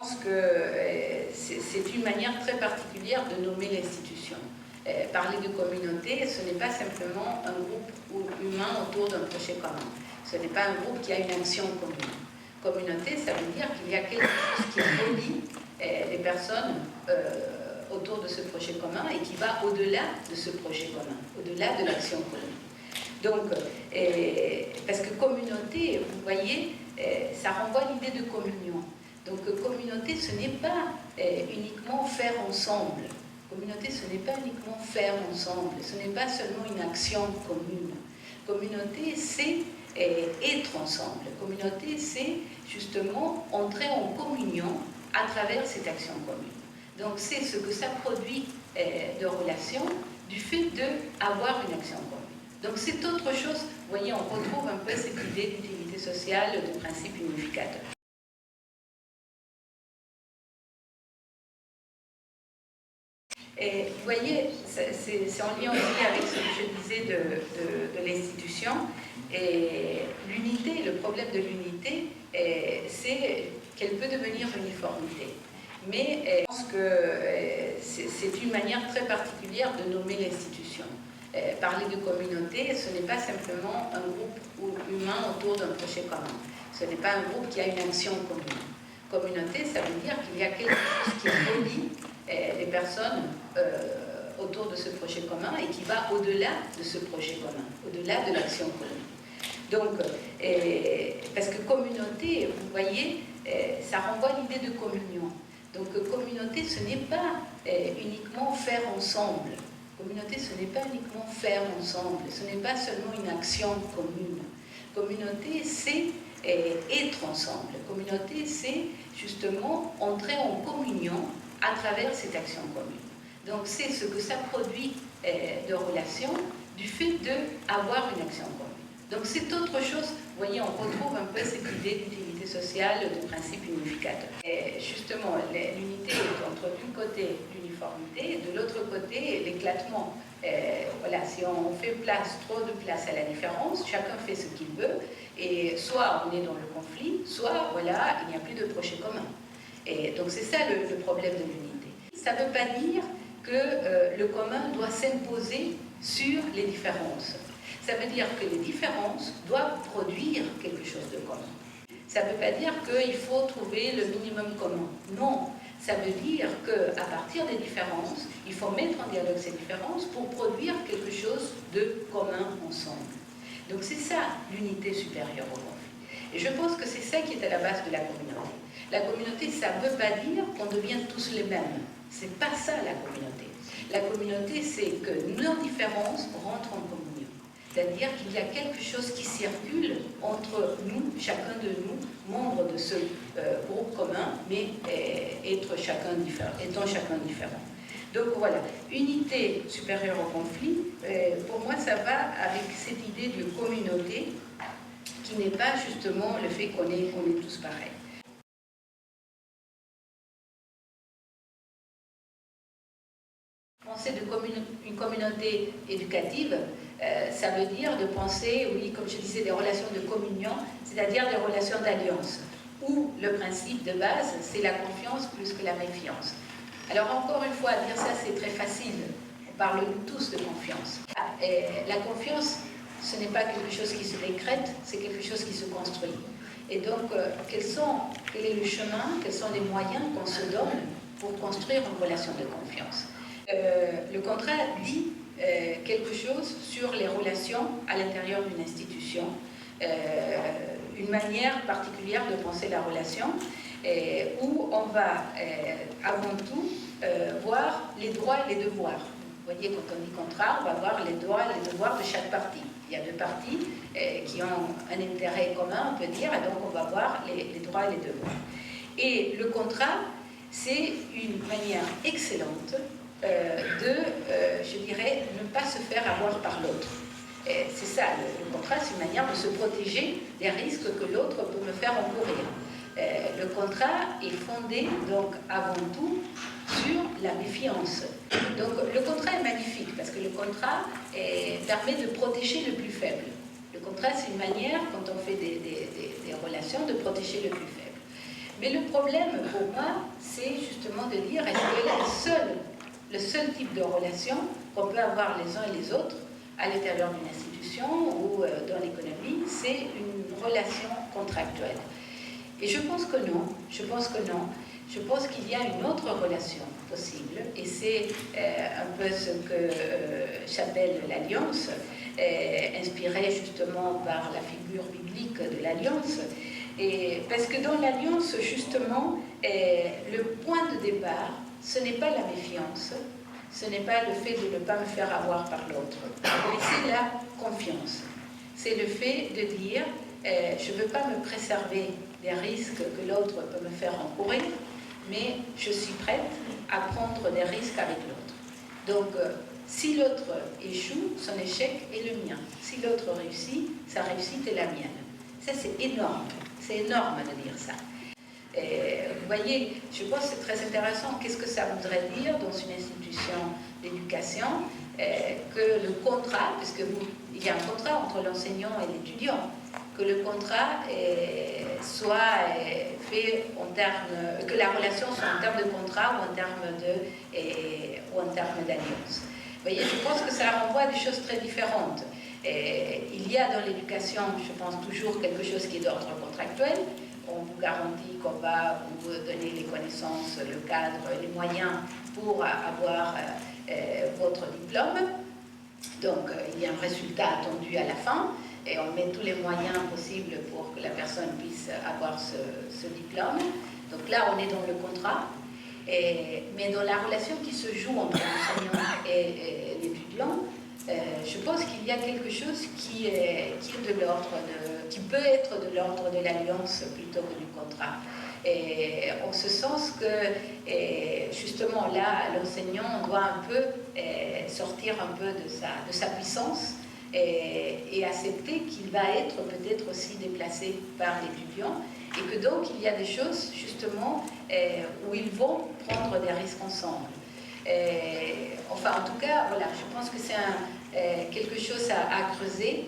pense que c'est une manière très particulière de nommer l'institution. Parler de communauté, ce n'est pas simplement un groupe humain autour d'un projet commun. Ce n'est pas un groupe qui a une action commune. Communauté, ça veut dire qu'il y a quelque chose qui relie les personnes autour de ce projet commun et qui va au-delà de ce projet commun, au-delà de l'action commune. Donc, parce que communauté, vous voyez, ça renvoie à l'idée de communion. Donc, communauté, ce n'est pas uniquement faire ensemble. Communauté, ce n'est pas uniquement faire ensemble. Ce n'est pas seulement une action commune. Communauté, c'est être ensemble. Communauté, c'est justement entrer en communion à travers cette action commune. Donc, c'est ce que ça produit de relation du fait d'avoir une action commune. Donc, c'est autre chose. Vous voyez, on retrouve un peu cette idée d'utilité sociale, de principe unificateur. Et vous voyez, c'est en lien aussi avec ce que je disais de l'institution. Et l'unité, le problème de l'unité, c'est qu'elle peut devenir uniformité. Mais je pense que c'est une manière très particulière de nommer l'institution. Parler de communauté, ce n'est pas simplement un groupe humain autour d'un projet commun. Ce n'est pas un groupe qui a une action commune. Communauté, ça veut dire qu'il y a quelque chose qui relie les personnes autour de ce projet commun et qui va au-delà de ce projet commun, au-delà de l'action commune. Donc, parce que communauté, vous voyez, ça renvoie à l'idée de communion. Donc, communauté, ce n'est pas uniquement faire ensemble. Communauté, ce n'est pas uniquement faire ensemble. Ce n'est pas seulement une action commune. Communauté, c'est être ensemble. Communauté, c'est justement entrer en communion à travers cette action commune. Donc, c'est ce que ça produit de relation du fait d'avoir une action commune. Donc, c'est autre chose. Vous voyez, on retrouve un peu cette idée d'utilité sociale, de principe unificateur. Et justement, l'unité est entre d'un côté l'uniformité et de l'autre côté l'éclatement. Voilà, si on fait trop de place à la différence, chacun fait ce qu'il veut, et soit on est dans le conflit, soit voilà, il n'y a plus de projet commun. Et donc c'est ça le problème de l'unité. Ça ne veut pas dire que le commun doit s'imposer sur les différences. Ça veut dire que les différences doivent produire quelque chose de commun. Ça ne veut pas dire qu'il faut trouver le minimum commun. Non, ça veut dire qu'à partir des différences, il faut mettre en dialogue ces différences pour produire quelque chose de commun ensemble. Donc c'est ça l'unité supérieure au conflit. Et je pense que c'est ça qui est à la base de la communauté. La communauté, ça ne veut pas dire qu'on devient tous les mêmes. C'est pas ça la communauté. La communauté, c'est que nos différences rentrent en communion. C'est-à-dire qu'il y a quelque chose qui circule entre nous, chacun de nous, membres de ce groupe commun, mais étant chacun différent. Donc voilà, unité supérieure au conflit, pour moi ça va avec cette idée de communauté qui n'est pas justement le fait qu'on est tous pareils. Penser une communauté éducative, ça veut dire de penser, oui, comme je disais, des relations de communion, c'est-à-dire des relations d'alliance, où le principe de base, c'est la confiance plus que la méfiance. Alors encore une fois, dire ça, c'est très facile. On parle tous de confiance. La confiance, ce n'est pas quelque chose qui se décrète, c'est quelque chose qui se construit. Et donc, quel est le chemin, quels sont les moyens qu'on se donne pour construire une relation de confiance? Le contrat dit quelque chose sur les relations à l'intérieur d'une institution, une manière particulière de penser la relation, où on va avant tout voir les droits et les devoirs. Vous voyez, quand on dit contrat, on va voir les droits et les devoirs de chaque partie. Il y a deux parties qui ont un intérêt commun, on peut dire, et donc on va voir les droits et les devoirs. Et le contrat, c'est une manière excellente je dirais, ne pas se faire avoir par l'autre. C'est ça, le contrat, c'est une manière de se protéger des risques que l'autre peut me faire encourir. Le contrat est fondé, donc, avant tout, sur la méfiance. Donc, le contrat est magnifique, parce que le contrat permet de protéger le plus faible. Le contrat, c'est une manière, quand on fait des relations, de protéger le plus faible. Mais le problème pour moi, c'est justement de dire est-ce que le seul type de relation qu'on peut avoir les uns et les autres à l'intérieur d'une institution ou dans l'économie, c'est une relation contractuelle. Et je pense que non, je pense qu'il y a une autre relation possible, et c'est un peu ce que j'appelle l'alliance, inspirée justement par la figure biblique de l'alliance. Et parce que dans l'alliance, justement, le point de départ, ce n'est pas la méfiance, ce n'est pas le fait de ne pas me faire avoir par l'autre, mais c'est la confiance. C'est le fait de dire, je ne veux pas me préserver des risques que l'autre peut me faire encourir, mais je suis prête à prendre des risques avec l'autre. Donc, si l'autre échoue, son échec est le mien. Si l'autre réussit, sa réussite est la mienne. Ça, c'est énorme. C'est énorme de dire ça. Vous voyez, je pense que c'est très intéressant. Qu'est-ce que ça voudrait dire dans une institution d'éducation que le contrat, parce qu'il y a un contrat entre l'enseignant et l'étudiant, que le contrat soit fait en termes, que la relation soit en termes de contrat ou en termes d'alliance. Vous voyez, je pense que ça renvoie à des choses très différentes. Il y a dans l'éducation, je pense, toujours quelque chose qui est d'ordre contractuel. On vous garantit qu'on va vous donner les connaissances, le cadre, les moyens pour avoir votre diplôme. Donc, il y a un résultat attendu à la fin et on met tous les moyens possibles pour que la personne puisse avoir ce diplôme. Donc là, on est dans le contrat. Mais dans la relation qui se joue entre l'enseignant et l'étudiant, je pense qu'il y a quelque chose qui peut être de l'ordre de l'alliance plutôt que du contrat. Et en ce sens que, justement, là, l'enseignant doit un peu sortir un peu de sa puissance et accepter qu'il va être peut-être aussi déplacé par l'étudiant et que donc il y a des choses, justement, où ils vont prendre des risques ensemble. Enfin, en tout cas, voilà, je pense que c'est quelque chose à creuser.